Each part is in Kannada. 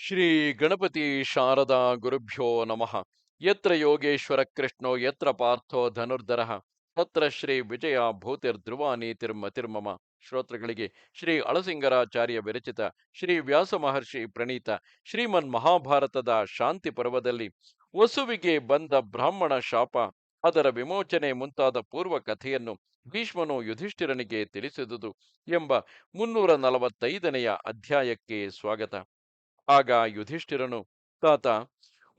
ಶ್ರೀ ಗಣಪತಿ ಶಾರದಾ ಗುರುಭ್ಯೋ ನಮಃ. ಯತ್ರ ಯೋಗೇಶ್ವರ ಕೃಷ್ಣೋ ಯತ್ರ ಪಾರ್ಥೋ ಧನುರ್ಧರಃ ತತ್ರ ಶ್ರೀ ವಿಜಯ ಭೂತಿರ್ಧ್ರುವ ನೀತಿರ್ಮತಿರ್ಮಮ. ಶ್ರೋತೃಗಳಿಗೆ ಶ್ರೀ ಅಳಸಿಂಗರಾಚಾರ್ಯ ವಿರಚಿತ ಶ್ರೀ ವ್ಯಾಸ ಮಹರ್ಷಿ ಪ್ರಣೀತ ಶ್ರೀಮನ್ ಮಹಾಭಾರತದ ಶಾಂತಿ ಪರ್ವದಲ್ಲಿ ವಸುವಿಗೆ ಬಂದ ಬ್ರಾಹ್ಮಣ ಶಾಪ, ಅದರ ವಿಮೋಚನೆ ಮುಂತಾದ ಪೂರ್ವ ಕಥೆಯನ್ನು ಭೀಷ್ಮನು ಯುಧಿಷ್ಠಿರನಿಗೆ ತಿಳಿಸಿದುದು ಎಂಬ 345ನೆಯ ಅಧ್ಯಾಯಕ್ಕೆ ಸ್ವಾಗತ. ಆಗ ಯುಧಿಷ್ಠಿರನು, ತಾತ,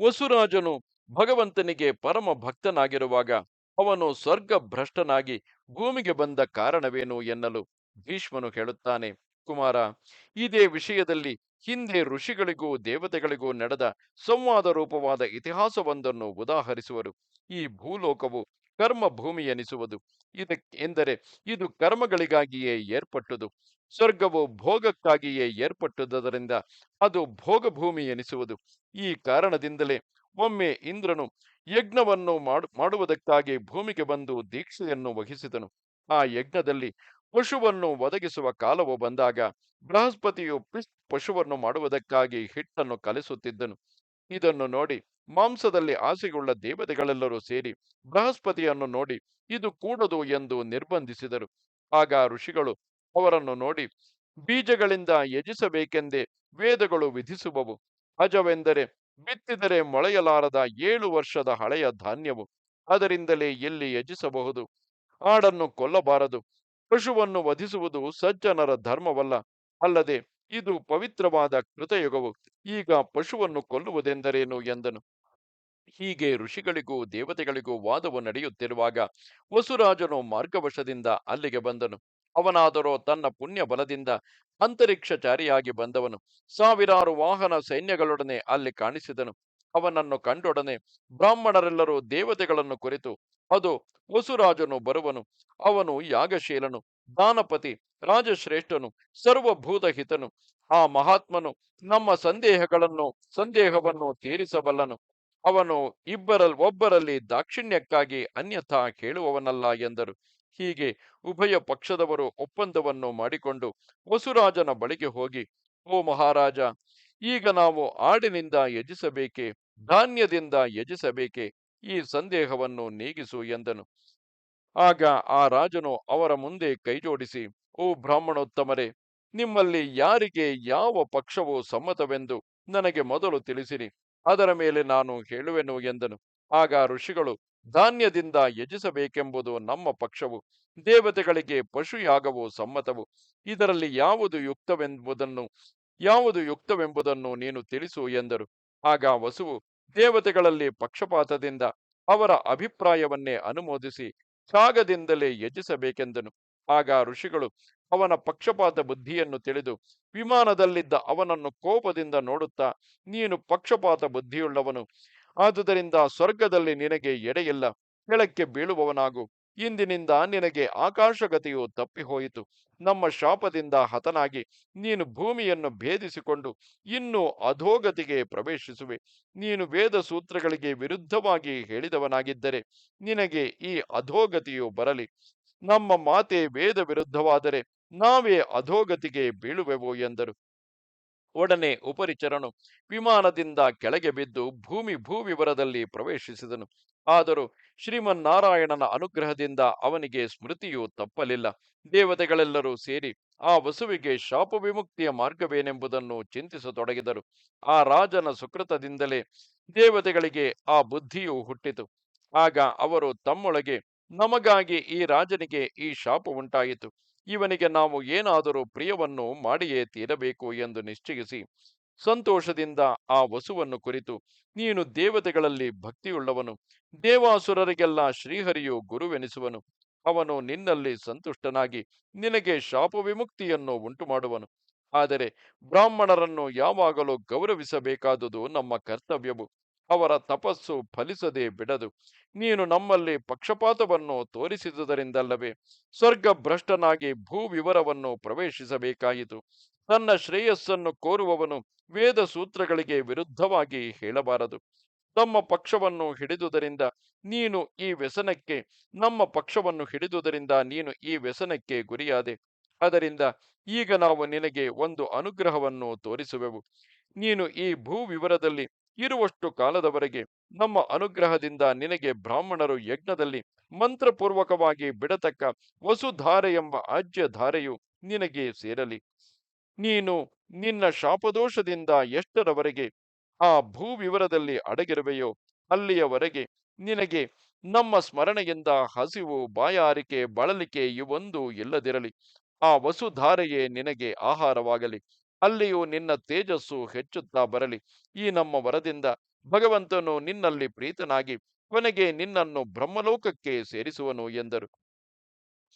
ವಸುರಾಜನು ಭಗವಂತನಿಗೆ ಪರಮ ಭಕ್ತನಾಗಿರುವಾಗ ಅವನು ಸ್ವರ್ಗ ಭ್ರಷ್ಟನಾಗಿ ಭೂಮಿಗೆ ಬಂದ ಕಾರಣವೇನು ಎನ್ನಲು ಭೀಷ್ಮನು ಹೇಳುತ್ತಾನೆ, ಕುಮಾರ, ಇದೇ ವಿಷಯದಲ್ಲಿ ಹಿಂದೆ ಋಷಿಗಳಿಗೂ ದೇವತೆಗಳಿಗೂ ನಡೆದ ಸಂವಾದ ರೂಪವಾದ ಇತಿಹಾಸವೊಂದನ್ನು ಉದಾಹರಿಸುವರು. ಈ ಭೂಲೋಕವು ಕರ್ಮ ಭೂಮಿ ಎನಿಸುವುದು ಎಂದರೆ ಇದು ಕರ್ಮಗಳಿಗಾಗಿಯೇ ಏರ್ಪಟ್ಟುದು. ಸ್ವರ್ಗವು ಭೋಗಕ್ಕಾಗಿಯೇ ಏರ್ಪಟ್ಟುದರಿಂದ ಅದು ಭೋಗಭೂಮಿ ಎನಿಸುವುದು. ಈ ಕಾರಣದಿಂದಲೇ ಒಮ್ಮೆ ಇಂದ್ರನು ಯಜ್ಞವನ್ನು ಮಾಡುವುದಕ್ಕಾಗಿ ಭೂಮಿಗೆ ಬಂದು ದೀಕ್ಷೆಯನ್ನು ವಹಿಸಿದನು. ಆ ಯಜ್ಞದಲ್ಲಿ ಪಶುವನ್ನು ಒದಗಿಸುವ ಕಾಲವು ಬಂದಾಗ ಬೃಹಸ್ಪತಿಯು ಪಶುವನ್ನು ಮಾಡುವುದಕ್ಕಾಗಿ ಹಿಟ್ಟನ್ನು ಕಲಿಸುತ್ತಿದ್ದನು. ಇದನ್ನು ನೋಡಿ ಮಾಂಸದಲ್ಲಿ ಆಸೆಯುಳ್ಳ ದೇವತೆಗಳೆಲ್ಲರೂ ಸೇರಿ ಬೃಹಸ್ಪತಿಯನ್ನು ನೋಡಿ ಇದು ಕೂಡದು ಎಂದು ನಿರ್ಬಂಧಿಸಿದರು. ಆಗ ಋಷಿಗಳು ಅವರನ್ನು ನೋಡಿ, ಬೀಜಗಳಿಂದ ಯಜಿಸಬೇಕೆಂದೇ ವೇದಗಳು ವಿಧಿಸುವವು. ಅಜವೆಂದರೆ ಬಿತ್ತಿದರೆ ಮೊಳೆಯಲಾರದ 7 ವರ್ಷದ ಹಳೆಯ ಧಾನ್ಯವು, ಅದರಿಂದಲೇ ಎಲ್ಲಿ ಯಜಿಸಬಹುದು. ಆಡನ್ನು ಕೊಲ್ಲಬಾರದು. ಪಶುವನ್ನು ವಧಿಸುವುದು ಸಜ್ಜನರ ಧರ್ಮವಲ್ಲ. ಅಲ್ಲದೆ ಇದು ಪವಿತ್ರವಾದ ಕೃತಯುಗವು. ಈಗ ಪಶುವನ್ನು ಕೊಲ್ಲುವುದೆಂದರೇನು ಎಂದನು. ಹೀಗೆ ಋಷಿಗಳಿಗೂ ದೇವತೆಗಳಿಗೂ ವಾದವು ನಡೆಯುತ್ತಿರುವಾಗ ವಸುರಾಜನು ಮಾರ್ಗವಶದಿಂದ ಅಲ್ಲಿಗೆ ಬಂದನು. ಅವನಾದರೋ ತನ್ನ ಪುಣ್ಯ ಬಲದಿಂದ ಅಂತರಿಕ್ಷಚಾರಿಯಾಗಿ ಬಂದವನು. ಸಾವಿರಾರು ವಾಹನ ಸೈನ್ಯಗಳೊಡನೆ ಅಲ್ಲಿ ಕಾಣಿಸಿದನು. ಅವನನ್ನು ಕಂಡೊಡನೆ ಬ್ರಾಹ್ಮಣರೆಲ್ಲರೂ ದೇವತೆಗಳನ್ನು ಕುರಿತು, ಅದು ವಸುರಾಜನು ಬರುವನು, ಅವನು ಯಾಗಶೀಲನು, ದಾನಪತಿ, ರಾಜಶ್ರೇಷ್ಠನು, ಸರ್ವಭೂತಹಿತನು, ಆ ಮಹಾತ್ಮನು ನಮ್ಮ ಸಂದೇಹವನ್ನು ತೀರಿಸಬಲ್ಲನು. ಅವನು ಒಬ್ಬರಲ್ಲಿ ದಾಕ್ಷಿಣ್ಯಕ್ಕಾಗಿ ಅನ್ಯಥಾ ಕೇಳುವವನಲ್ಲ ಎಂದರು. ಹೀಗೆ ಉಭಯ ಪಕ್ಷದವರು ಒಪ್ಪಂದವನ್ನು ಮಾಡಿಕೊಂಡು ವಸುರಾಜನ ಬಳಿಗೆ ಹೋಗಿ, ಓ ಮಹಾರಾಜ, ಈಗ ನಾವು ಆಡಿನಿಂದ ಯಜಿಸಬೇಕೆ, ಧಾನ್ಯದಿಂದ ಯಜಿಸಬೇಕೆ, ಈ ಸಂದೇಹವನ್ನು ನೀಗಿಸು ಎಂದನು. ಆಗ ಆ ರಾಜನು ಅವರ ಮುಂದೆ ಕೈಜೋಡಿಸಿ, ಓ ಬ್ರಾಹ್ಮಣೋತ್ತಮರೇ, ನಿಮ್ಮಲ್ಲಿ ಯಾರಿಗೆ ಯಾವ ಪಕ್ಷವು ಸಮ್ಮತವೆಂದು ನನಗೆ ಮೊದಲು ತಿಳಿಸಿರಿ, ಅದರ ಮೇಲೆ ನಾನು ಹೇಳುವೆನು ಎಂದನು. ಆಗ ಋಷಿಗಳು, ಧಾನ್ಯದಿಂದ ಯಜಿಸಬೇಕೆಂಬುದು ನಮ್ಮ ಪಕ್ಷವು, ದೇವತೆಗಳಿಗೆ ಪಶುಯಾಗವು ಸಮ್ಮತವು. ಇದರಲ್ಲಿ ಯಾವುದು ಯುಕ್ತವೆಂಬುದನ್ನು ನೀನು ತಿಳಿಸು ಎಂದರು. ಆಗ ವಸುವು ದೇವತೆಗಳಲ್ಲಿ ಪಕ್ಷಪಾತದಿಂದ ಅವರ ಅಭಿಪ್ರಾಯವನ್ನೇ ಅನುಮೋದಿಸಿ ತ್ಯಾಗದಿಂದಲೇ ಯಜಿಸಬೇಕೆಂದನು. ಆಗ ಋಷಿಗಳು ಅವನ ಪಕ್ಷಪಾತ ಬುದ್ಧಿಯನ್ನು ತಿಳಿದು ವಿಮಾನದಲ್ಲಿದ್ದ ಅವನನ್ನು ಕೋಪದಿಂದ ನೋಡುತ್ತಾ, ನೀನು ಪಕ್ಷಪಾತ ಬುದ್ಧಿಯುಳ್ಳವನು, ಆದುದರಿಂದ ಸ್ವರ್ಗದಲ್ಲಿ ನಿನಗೆ ಎಡೆಯಿಲ್ಲ, ಕೆಳಕ್ಕೆ ಬೀಳುವವನಾಗು. ಇಂದಿನಿಂದ ನಿನಗೆ ಆಕಾಶಗತಿಯು ತಪ್ಪಿಹೋಯಿತು. ನಮ್ಮ ಶಾಪದಿಂದ ಹತನಾಗಿ ನೀನು ಭೂಮಿಯನ್ನು ಭೇದಿಸಿಕೊಂಡು ಇನ್ನೂ ಅಧೋಗತಿಗೆ ಪ್ರವೇಶಿಸುವೆ. ನೀನು ವೇದ ಸೂತ್ರಗಳಿಗೆ ವಿರುದ್ಧವಾಗಿ ಹೇಳಿದವನಾಗಿದ್ದರೆ ನಿನಗೆ ಈ ಅಧೋಗತಿಯು ಬರಲಿ. ನಮ್ಮ ಮಾತೆ ವೇದ ವಿರುದ್ಧವಾದರೆ ನಾವೇ ಅಧೋಗತಿಗೆ ಬೀಳುವೆವು ಎಂದರು. ಒಡನೆ ಉಪರಿಚರನು ವಿಮಾನದಿಂದ ಕೆಳಗೆ ಬಿದ್ದು ಭೂವಿವರದಲ್ಲಿ ಪ್ರವೇಶಿಸಿದನು. ಆದರೂ ಶ್ರೀಮನ್ನಾರಾಯಣನ ಅನುಗ್ರಹದಿಂದ ಅವನಿಗೆ ಸ್ಮೃತಿಯು ತಪ್ಪಲಿಲ್ಲ. ದೇವತೆಗಳೆಲ್ಲರೂ ಸೇರಿ ಆ ವಸುವಿಗೆ ಶಾಪ ವಿಮುಕ್ತಿಯ ಮಾರ್ಗವೇನೆಂಬುದನ್ನು ಚಿಂತಿಸತೊಡಗಿದರು. ಆ ರಾಜನ ಸುಕೃತದಿಂದಲೇ ದೇವತೆಗಳಿಗೆ ಆ ಬುದ್ಧಿಯು ಹುಟ್ಟಿತು. ಆಗ ಅವರು ತಮ್ಮೊಳಗೆ, ನಮಗಾಗಿ ಈ ರಾಜನಿಗೆ ಈ ಶಾಪ ಉಂಟಾಯಿತು, ಇವನಿಗೆ ನಾವು ಏನಾದರೂ ಪ್ರಿಯವನ್ನು ಮಾಡಿಯೇ ತೀರಬೇಕು ಎಂದು ನಿಶ್ಚಯಿಸಿ ಸಂತೋಷದಿಂದ ಆ ವಸುವನ್ನು ಕುರಿತು, ನೀನು ದೇವತೆಗಳಲ್ಲಿ ಭಕ್ತಿಯುಳ್ಳವನು, ದೇವಾಸುರರಿಗೆಲ್ಲ ಶ್ರೀಹರಿಯು ಗುರುವೆನಿಸುವನು. ಅವನು ನಿನ್ನಲ್ಲಿ ಸಂತುಷ್ಟನಾಗಿ ನಿನಗೆ ಶಾಪ ವಿಮುಕ್ತಿಯನ್ನು ಉಂಟು ಮಾಡುವನು. ಆದರೆ ಬ್ರಾಹ್ಮಣರನ್ನು ಯಾವಾಗಲೂ ಗೌರವಿಸಬೇಕಾದುದು ನಮ್ಮ ಕರ್ತವ್ಯವು. ಅವರ ತಪಸ್ಸು ಫಲಿಸದೆ ಬಿಡದು. ನೀನು ನಮ್ಮಲ್ಲಿ ಪಕ್ಷಪಾತವನ್ನು ತೋರಿಸಿದುದರಿಂದಲ್ಲವೇ ಸ್ವರ್ಗ ಭ್ರಷ್ಟನಾಗಿ ಭೂವಿವರವನ್ನು ಪ್ರವೇಶಿಸಬೇಕಾಯಿತು. ತನ್ನ ಶ್ರೇಯಸ್ಸನ್ನು ಕೋರುವವನು ವೇದ ಸೂತ್ರಗಳಿಗೆ ವಿರುದ್ಧವಾಗಿ ಹೇಳಬಾರದು. ನಮ್ಮ ಪಕ್ಷವನ್ನು ಹಿಡಿದುದರಿಂದ ನೀನು ಈ ವ್ಯಸನಕ್ಕೆ ಗುರಿಯಾದೆ. ಅದರಿಂದ ಈಗ ನಾವು ನಿನಗೆ ಒಂದು ಅನುಗ್ರಹವನ್ನು ತೋರಿಸುವೆವು. ನೀನು ಈ ಭೂ ವಿವರದಲ್ಲಿ ಇರುವಷ್ಟು ಕಾಲದವರೆಗೆ ನಮ್ಮ ಅನುಗ್ರಹದಿಂದ ನಿನಗೆ ಬ್ರಾಹ್ಮಣರು ಯಜ್ಞದಲ್ಲಿ ಮಂತ್ರಪೂರ್ವಕವಾಗಿ ಬಿಡತಕ್ಕ ವಸುಧಾರೆ ಎಂಬ ಆಜ್ಯ ಧಾರೆಯು ನಿನಗೆ ಸೇರಲಿ. ನೀನು ನಿನ್ನ ಶಾಪದೋಷದಿಂದ ಎಷ್ಟರವರೆಗೆ ಆ ಭೂ ವಿವರದಲ್ಲಿ ಅಡಗಿರುವೆಯೋ ಅಲ್ಲಿಯವರೆಗೆ ನಿನಗೆ ನಮ್ಮ ಸ್ಮರಣೆಯಿಂದ ಹಸಿವು, ಬಾಯಾರಿಕೆ, ಬಳಲಿಕೆ ಇವೊಂದು ಇಲ್ಲದಿರಲಿ. ಆ ವಸುಧಾರೆಯೇ ನಿನಗೆ ಆಹಾರವಾಗಲಿ. ಅಲ್ಲಿಯೂ ನಿನ್ನ ತೇಜಸ್ಸು ಹೆಚ್ಚುತ್ತಾ ಬರಲಿ. ಈ ನಮ್ಮ ವರದಿಂದ ಭಗವಂತನು ನಿನ್ನಲ್ಲಿ ಪ್ರೀತನಾಗಿ ಕೊನೆಗೆ ನಿನ್ನನ್ನು ಬ್ರಹ್ಮಲೋಕಕ್ಕೆ ಸೇರಿಸುವನು ಎಂದರು.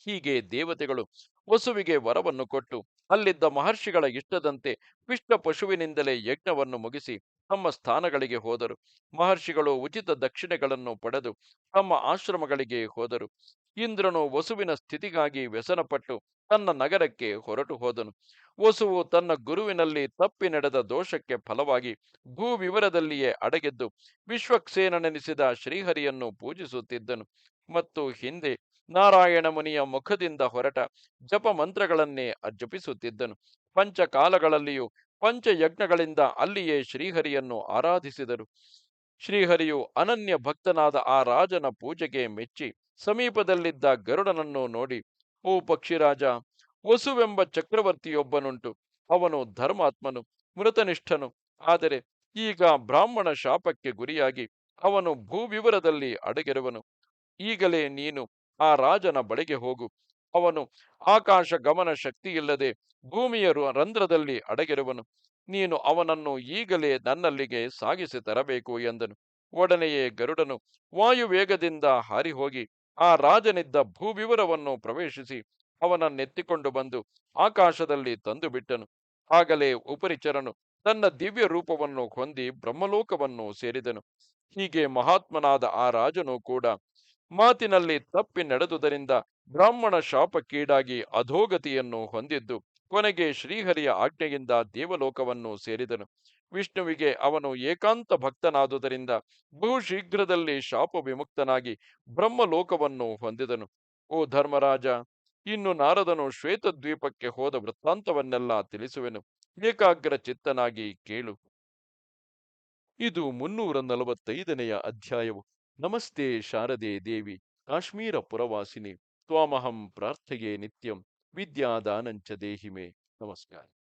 ಹೀಗೆ ದೇವತೆಗಳು ವಸುವಿಗೆ ವರವನ್ನು ಕೊಟ್ಟು ಅಲ್ಲಿದ್ದ ಮಹರ್ಷಿಗಳ ಇಷ್ಟದಂತೆ ಪಿಷ್ಟ ಪಶುವಿನಿಂದಲೇ ಯಜ್ಞವನ್ನು ಮುಗಿಸಿ ತಮ್ಮ ಸ್ಥಾನಗಳಿಗೆ ಹೋದರು. ಮಹರ್ಷಿಗಳು ಉಚಿತ ದಕ್ಷಿಣೆಗಳನ್ನು ಪಡೆದು ತಮ್ಮ ಆಶ್ರಮಗಳಿಗೆ ಹೋದರು. ಇಂದ್ರನು ವಸುವಿನ ಸ್ಥಿತಿಗಾಗಿ ವ್ಯಸನಪಟ್ಟು ತನ್ನ ನಗರಕ್ಕೆ ಹೊರಟು ಹೋದನು. ವಸುವು ತನ್ನ ಗುರುವಿನಲ್ಲಿ ತಪ್ಪಿ ನಡೆದ ದೋಷಕ್ಕೆ ಫಲವಾಗಿ ಭೂ ವಿವರದಲ್ಲಿಯೇ ಅಡಗಿದ್ದು ವಿಶ್ವಕ್ಸೇನನೆನಿಸಿದ ಶ್ರೀಹರಿಯನ್ನು ಪೂಜಿಸುತ್ತಿದ್ದನು. ಮತ್ತು ಹಿಂದೆ ನಾರಾಯಣ ಮುನಿಯ ಮುಖದಿಂದ ಹೊರಟ ಜಪ ಮಂತ್ರಗಳನ್ನೇ ಜಪಿಸುತ್ತಿದ್ದನು. ಪಂಚಕಾಲಗಳಲ್ಲಿಯೂ ಪಂಚಯಜ್ಞಗಳಿಂದ ಅಲ್ಲಿಯೇ ಶ್ರೀಹರಿಯನ್ನು ಆರಾಧಿಸಿದರು. ಶ್ರೀಹರಿಯು ಅನನ್ಯ ಭಕ್ತನಾದ ಆ ರಾಜನ ಪೂಜೆಗೆ ಮೆಚ್ಚಿ ಸಮೀಪದಲ್ಲಿದ್ದ ಗರುಡನನ್ನು ನೋಡಿ, ಓ ಪಕ್ಷಿರಾಜ, ವಸುವೆಂಬ ಚಕ್ರವರ್ತಿಯೊಬ್ಬನುಂಟು. ಅವನು ಧರ್ಮಾತ್ಮನು, ಮೃತನಿಷ್ಠನು. ಆದರೆ ಈಗ ಬ್ರಾಹ್ಮಣ ಶಾಪಕ್ಕೆ ಗುರಿಯಾಗಿ ಅವನು ಭೂವಿವರದಲ್ಲಿ ಅಡಗಿರುವನು. ಈಗಲೇ ನೀನು ಆ ರಾಜನ ಬಳಿಗೆ ಹೋಗು. ಅವನು ಆಕಾಶ ಗಮನ ಶಕ್ತಿಯಿಲ್ಲದೆ ಭೂಮಿಯ ರಂಧ್ರದಲ್ಲಿ ಅಡಗಿರುವನು. ನೀನು ಅವನನ್ನು ಈಗಲೇ ನನ್ನಲ್ಲಿಗೆ ಸಾಗಿಸಿ ತರಬೇಕು ಎಂದನು. ಒಡನೆಯೇ ಗರುಡನು ವಾಯುವೇಗದಿಂದ ಹಾರಿಹೋಗಿ ಆ ರಾಜನಿದ್ದ ಭೂವಿವರವನ್ನು ಪ್ರವೇಶಿಸಿ ಅವನನ್ನೆತ್ತಿಕೊಂಡು ಬಂದು ಆಕಾಶದಲ್ಲಿ ತಂದು ಬಿಟ್ಟನು. ಆಗಲೇ ಉಪರಿಚರನು ತನ್ನ ದಿವ್ಯ ರೂಪವನ್ನು ಹೊಂದಿ ಬ್ರಹ್ಮಲೋಕವನ್ನು ಸೇರಿದನು. ಹೀಗೆ ಮಹಾತ್ಮನಾದ ಆ ರಾಜನು ಕೂಡ ಮಾತಿನಲ್ಲಿ ತಪ್ಪಿ ನಡೆದುದರಿಂದ ಬ್ರಾಹ್ಮಣ ಶಾಪಕ್ಕೀಡಾಗಿ ಅಧೋಗತಿಯನ್ನು ಹೊಂದಿದ್ದು ಕೊನೆಗೆ ಶ್ರೀಹರಿಯ ಆಜ್ಞೆಯಿಂದ ದೇವಲೋಕವನ್ನು ಸೇರಿದನು. ವಿಷ್ಣುವಿಗೆ ಅವನು ಏಕಾಂತ ಭಕ್ತನಾದುದರಿಂದ ಬಹುಶೀಘ್ರದಲ್ಲಿ ಶಾಪ ವಿಮುಕ್ತನಾಗಿ ಬ್ರಹ್ಮಲೋಕವನ್ನು ಹೊಂದಿದನು. ಓ ಧರ್ಮರಾಜ, ಇನ್ನು ನಾರದನು ಶ್ವೇತದ್ವೀಪಕ್ಕೆ ಹೋದ ವೃತ್ತಾಂತವನ್ನೆಲ್ಲ ತಿಳಿಸುವೆನು. ಏಕಾಗ್ರ ಚಿತ್ತನಾಗಿ ಕೇಳು. ಇದು 345ನೆಯ ಅಧ್ಯಾಯವು. ನಮಸ್ತೆ ಶಾರದೆ ದೇವಿ, ಕಾಶ್ಮೀರ ಪುರವಾಸಿನಿ, ತ್ವಾಮಹಂ ಪ್ರಾರ್ಥೆಯೇ ನಿತ್ಯಂ, ವಿದ್ಯಾದಾನಂಚ ದೇಹಿಮೆ. ನಮಸ್ಕಾರ.